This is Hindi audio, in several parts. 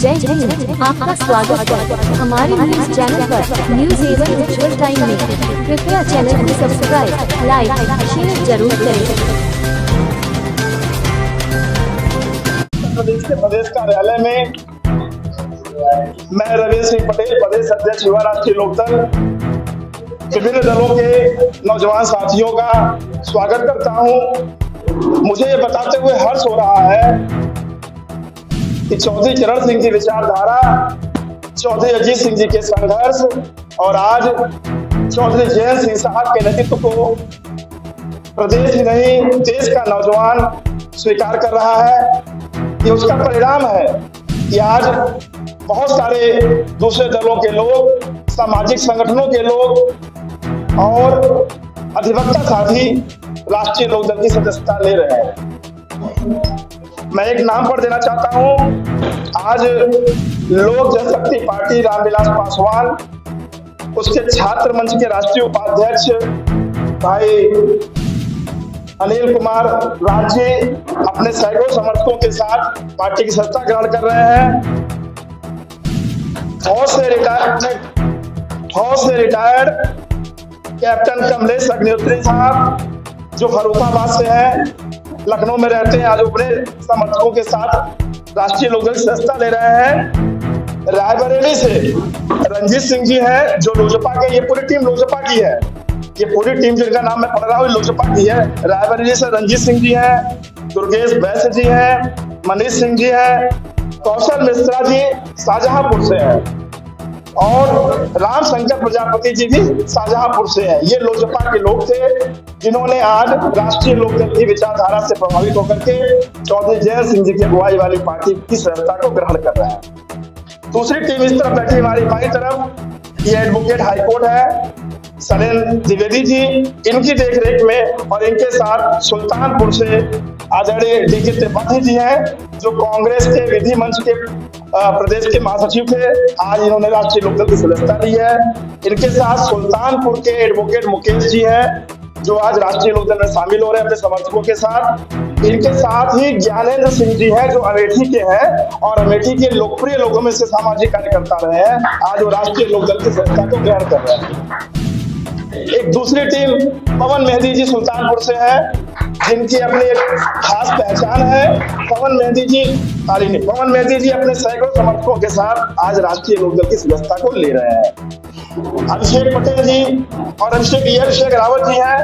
जय हिंद, आपका स्वागत है हमारे न्यूज चैनल पर। न्यूज एवं उज्ज्वल टाइम में कृपया चैनल को सब्सक्राइब, लाइक, शेयर जरूर करें। प्रदेश कार्यालय में मैं रवि सिंह पटेल, प्रदेश अध्यक्ष युवा राष्ट्रीय लोकदल, विभिन्न दलों के नौजवान साथियों का स्वागत करता हूं। मुझे ये बताते हुए हर्ष हो रहा है कि चौधरी चरण सिंह की विचारधारा, चौधरी अजीत सिंह जी के संघर्ष और आज चौधरी जयंत सिंह साहब के नेतृत्व को प्रदेश ही नहीं देश का नौजवान स्वीकार कर रहा है। ये उसका परिणाम है कि आज बहुत सारे दूसरे दलों के लोग, सामाजिक संगठनों के लोग और अधिवक्ता साथी राष्ट्रीय लोकदल की सदस्यता ले रहे हैं। मैं एक नाम पर देना चाहता हूं। आज लोक जनशक्ति पार्टी रामविलास पासवान, उसके छात्र मंच के राष्ट्रीय उपाध्यक्ष भाई अनिल कुमार राज जी अपने सैकड़ों समर्थकों के साथ पार्टी की सत्ता ग्रहण कर रहे हैं। फौज से रिटायर्ड कैप्टन कमलेश अग्निहोत्री साहब जो फर्रुखाबाद से हैं, लखनऊ में रहते हैं, आज अपने समर्थकों के साथ राष्ट्रीय लोकदल की सदस्यता ले रहे हैं। रायबरेली से रंजीत सिंह जी हैं जो लोजपा के, ये पूरी टीम लोजपा की है, ये पूरी टीम जिनका नाम मैं पढ़ रहा हूँ लोजपा की है। रायबरेली से रंजीत सिंह जी हैं, दुर्गेश बैस जी हैं, मनीष सिंह जी हैं, कौशल मिश्रा जी शाहजहांपुर से हैं और राम शंकर प्रजापति जी भी शाहजहांपुर से हैं। ये लोजपा के लोग थे जिन्होंने आज राष्ट्रीय लोकदल की विचारधारा से प्रभावित होकर के चौधरी जयंत सिंह जी की अगुवाई वाली पार्टी की सदस्यता को ग्रहण कर रहे हैं। दूसरी टीम इस तरफ बैठी हमारी बाई तरफ, ये एडवोकेट हाईकोर्ट है सरेन द्विवेदी जी, इनकी देखरेख में और इनके साथ सुल्तानपुर से आदरणीय डीके त्रिपाठी जी हैं जो कांग्रेस के विधि मंच के प्रदेश के महासचिव थे, आज इन्होंने राष्ट्रीय लोकदल की सदस्यता ली है। इनके साथ सुल्तानपुर के एडवोकेट मुकेश जी हैं जो आज राष्ट्रीय लोकदल में शामिल हो रहे हैं अपने समर्थकों के साथ। इनके साथ ही ज्ञानेंद्र सिंह जी हैं जो अमेठी के हैं और अमेठी के लोकप्रिय लोगों में से सामाजिक कार्यकर्ता रहे हैं, आज वो राष्ट्रीय लोकदल की सदस्यता को ग्रहण कर रहे हैं। एक दूसरी टीम पवन मेहदी जी सुल्तानपुर से है जिनकी अपनी एक खास पहचान है। पवन मेहदी जी अपने सैकड़ों समर्थकों के साथ आज राष्ट्रीय लोकदल की सदस्यता को ले रहे हैं। अभिषेक पटेल जी और अभिषेक रावत जी हैं।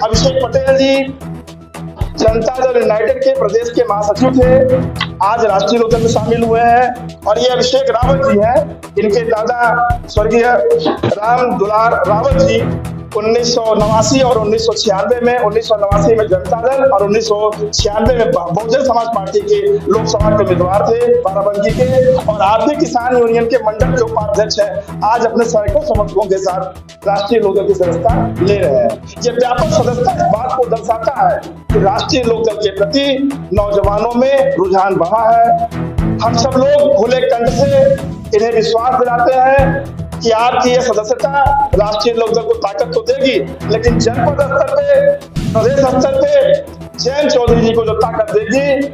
अभिषेक पटेल जी जनता दल यूनाइटेड के प्रदेश के महासचिव थे, आज राष्ट्रीय लोकदल में शामिल हुए हैं। और ये अभिषेक रावत जी हैं, इनके दादा स्वर्गीय राम दुलार रावत जी 1989 और 1996 में, 1989 में जनता दल और 1996 में बहुजन समाज पार्टी के लोकसभा के उम्मीदवार थे बाराबंकी के, और आर्थिक किसान यूनियन के मंडल के उपाध्यक्ष हैं, आज अपने सैकड़ों समर्थकों के साथ राष्ट्रीय लोकदल की सदस्यता ले रहे हैं। ये व्यापक सदस्यता इस बात को दर्शाता है कि राष्ट्रीय लोकदल के प्रति नौजवानों में रुझान बढ़ा है। हम सब लोग खुले कंठ से इन्हें विश्वास दिलाते हैं कि आपकी यह सदस्यता राष्ट्रीय लोकदल को ताकत तो देगी, लेकिन जनपद स्तर पे, प्रदेश स्तर पे जयंत चौधरी जी को जो ताकत देगी,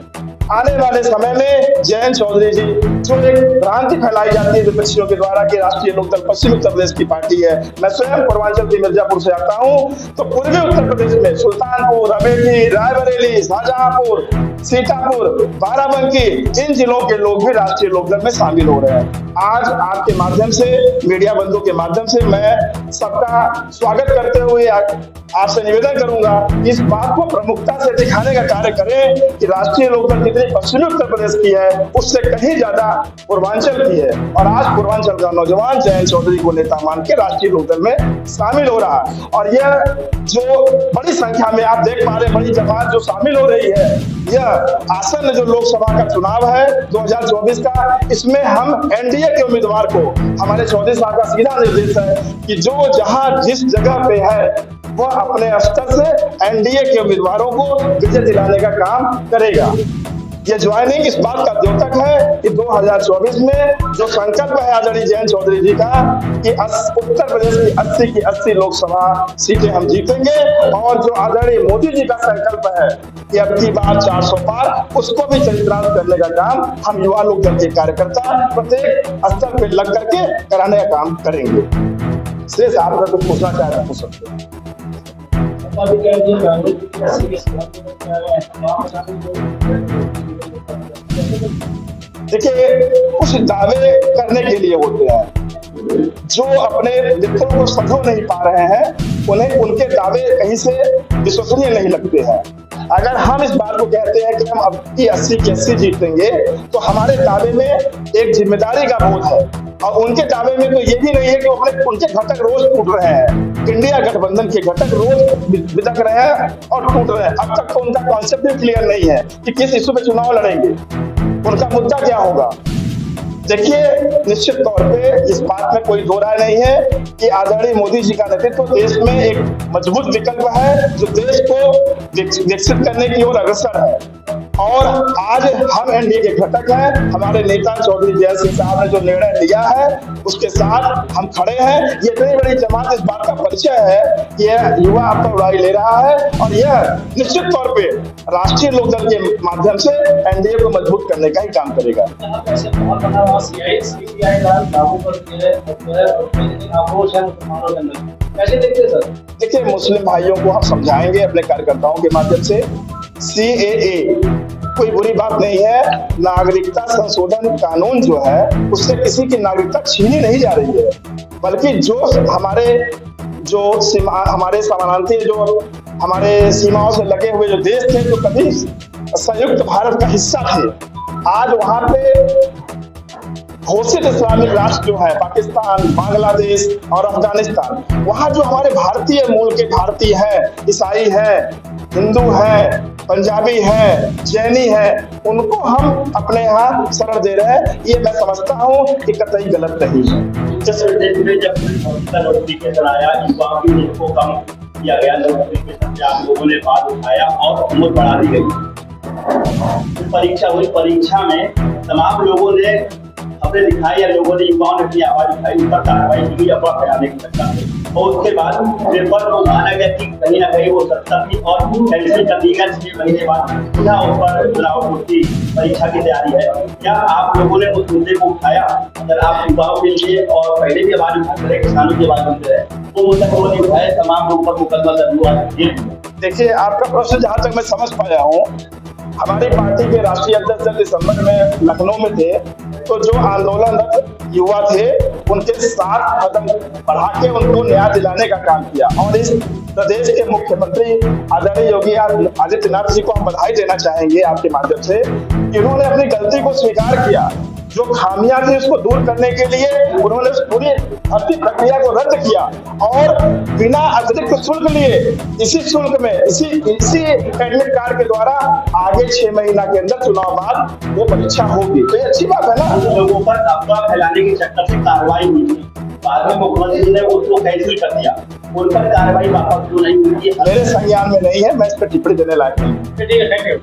आने वाले समय में जयंत चौधरी जी, जो एक भ्रांति फैलाई जाती है विपक्षियों के द्वारा कि राष्ट्रीय लोकदल पश्चिमी उत्तर प्रदेश की पार्टी है। मैं स्वयं पूर्वांचल के मिर्जापुर से आता हूं, तो पूर्वी उत्तर प्रदेश में सुल्तानपुर, अमेठी, रायबरेली, शाहजहांपुर, सीतापुर, बाराबंकी, इन जिलों के लोग भी राष्ट्रीय लोकदल में शामिल हो रहे हैं। आज आपके माध्यम से, मीडिया बंधुओं के माध्यम से मैं सबका स्वागत करते हुए आपसे निवेदन करूंगा कि इस बात को प्रमुखता से दिखाने का कार्य करें कि राष्ट्रीय लोकदल जितनी पश्चिमी उत्तर प्रदेश की है उससे कहीं ज्यादा पूर्वांचल की है, और आज पूर्वांचल का नौजवान जयंत चौधरी को नेता मान के राष्ट्रीय लोकदल में शामिल हो रहा है। और यह जो बड़ी संख्या में आप देख पा रहे, बड़ी जमात जो शामिल हो रही है, यह आसन्न जो लोकसभा का चुनाव है 2024 का, इसमें हम एनडीए के उम्मीदवार को, हमारे चौधरी साहब का सीधा निर्देश है कि जो जहां जिस जगह पे है वह अपने स्तर से एनडीए के उम्मीदवारों को विजय दिलाने का काम करेगा। ये ज्वाइनिंग इस बात का द्योतक है कि 2024 में जो संकल्प है आदरणीय जयंत चौधरी जी का कि उत्तर प्रदेश की 80 की 80 लोकसभा सीटें हम जीतेंगे, और जो आदरणीय मोदी जी का संकल्प है कि अब की बार 400 पार, उसको भी चरितार्थ करने का काम हम युवा लोक दल के कार्यकर्ता प्रत्येक स्तर पे लग करके कराने का काम करेंगे। शेष आप अगर कुछ पूछना चाहे तो पूछ सकते हैं। देखिए, कुछ दावे करने के लिए होते हैं, जो अपने मित्रों को समझ नहीं पा रहे हैं, उन्हें उनके दावे कहीं से विश्वसनीय नहीं लगते हैं। अगर हम इस बात को कहते हैं कि हम अब की 80 की 80 जीतेंगे, तो हमारे दावे में एक जिम्मेदारी का बोध है, और उनके दावे में तो ये भी नहीं है कि उनके घटक रोज टूट रहे हैं। इंडिया गठबंधन के घटक रोज बिदक रहे हैं और टूट रहे हैं। अब तक तो उनका कॉन्सेप्ट भी क्लियर नहीं है कि किस इशू पे चुनाव लड़ेंगे, उनका मुद्दा क्या होगा। देखिए, निश्चित तौर पे इस बात में कोई दो राय नहीं है कि आदरणीय मोदी जी का नेतृत्व देश में एक मजबूत विकल्प है, जो देश को विकसित करने की ओर अग्रसर है। और आज हम एनडीए के घटक हैं। हमारे नेता चौधरी जयंत सिंह साहब ने जो निर्णय लिया है, उसके साथ हम खड़े हैं। ये इतनी बड़ी जमात इस बात का परिचय है कि यह युवा आप पर उड़ाई ले रहा है, और यह निश्चित तौर पे राष्ट्रीय लोकदल के माध्यम से एनडीए को मजबूत करने का ही काम करेगा। देखिए, मुस्लिम भाइयों को हम समझाएंगे अपने कार्यकर्ताओं के माध्यम से, CAA कोई बुरी बात नहीं है। नागरिकता संशोधन कानून जो है, उससे किसी की नागरिकता छीनी नहीं जा रही है, बल्कि जो हमारे समानांतर जो हमारे सीमाओं से लगे हुए जो देश थे, जो कभी संयुक्त भारत का हिस्सा थे, आज वहां पे घोषित इस्लामिक राष्ट्र जो है पाकिस्तान, बांग्लादेश और अफगानिस्तान, वहां जो हमारे भारतीय मूल के भारतीय हैं, ईसाई हैं, हिंदू हैं, पंजाबी हैं, जैनी हैं, उनको हम अपने यहाँ शरण दे रहे हैं। ये मैं समझता हूँ कि कतई गलत नहीं है। जैसे जब नोटिफिकेशन आया, युवाओं की उम्र को कम किया गया, नोटिफिकेशन पे आप लोगों ने बात उठाया और उम्र बढ़ा दी गई। परीक्षा हुई, परीक्षा में तमाम लोगों ने खबरें दिखाई या लोगों ने, युवाओं ने अपनी आवाज उठाई, उन पर कार्रवाई की, अफवाह फैलाने की चक्कर में, और उसके बाद पेपर को माना गया कि कहीं ना कहीं वो सत्ता थी और कैंसिल कर दी गई। 6 महीने बाद पुनः उस पर चुनाव की परीक्षा की तैयारी है। क्या आप लोगों ने उस मुद्दे को उठाया? अगर आप युवाओं के लिए और पहले भी आवाज उठाते रहे, किसानों की आवाज उठाते रहे, वो मुद्दा क्यों नहीं उठाया? तमाम लोगों पर मुकदमा दर्ज हुआ। देखिए, आपका प्रश्न जहां तक मैं समझ पाया हूँ, हमारी पार्टी के राष्ट्रीय अध्यक्ष जब दिसंबर में लखनऊ में थे, तो जो आंदोलनरत युवा थे, उनके साथ कदम बढ़ा के उनको न्याय दिलाने का काम किया। और इस प्रदेश के मुख्यमंत्री आदरणीय योगी आदित्यनाथ जी को हम बधाई देना चाहेंगे आपके माध्यम से कि उन्होंने अपनी गलती को स्वीकार किया। जो खामियां थी उसको दूर करने के लिए उन्होंने उस पूरी भर्ती प्रक्रिया को रद्द किया, और बिना अतिरिक्त शुल्क लिए इसी शुल्क में इसी एडमिट कार्ड के द्वारा आगे 6 महीना के अंदर चुनाव बाद वो परीक्षा होगी। तो ये अच्छी बात है ना। लोगों पर अफवाह फैलाने के चक्कर से कार्रवाई हुई थी, बाद में मुख्यमंत्री ने उसको कैंसिल कर दिया, उन पर कार्रवाई वापस क्यों नहीं हुई? मेरे संज्ञान में नहीं है, मैं इस पर टिप्पणी देने लायक नहीं। ठीक है, थैंक यू।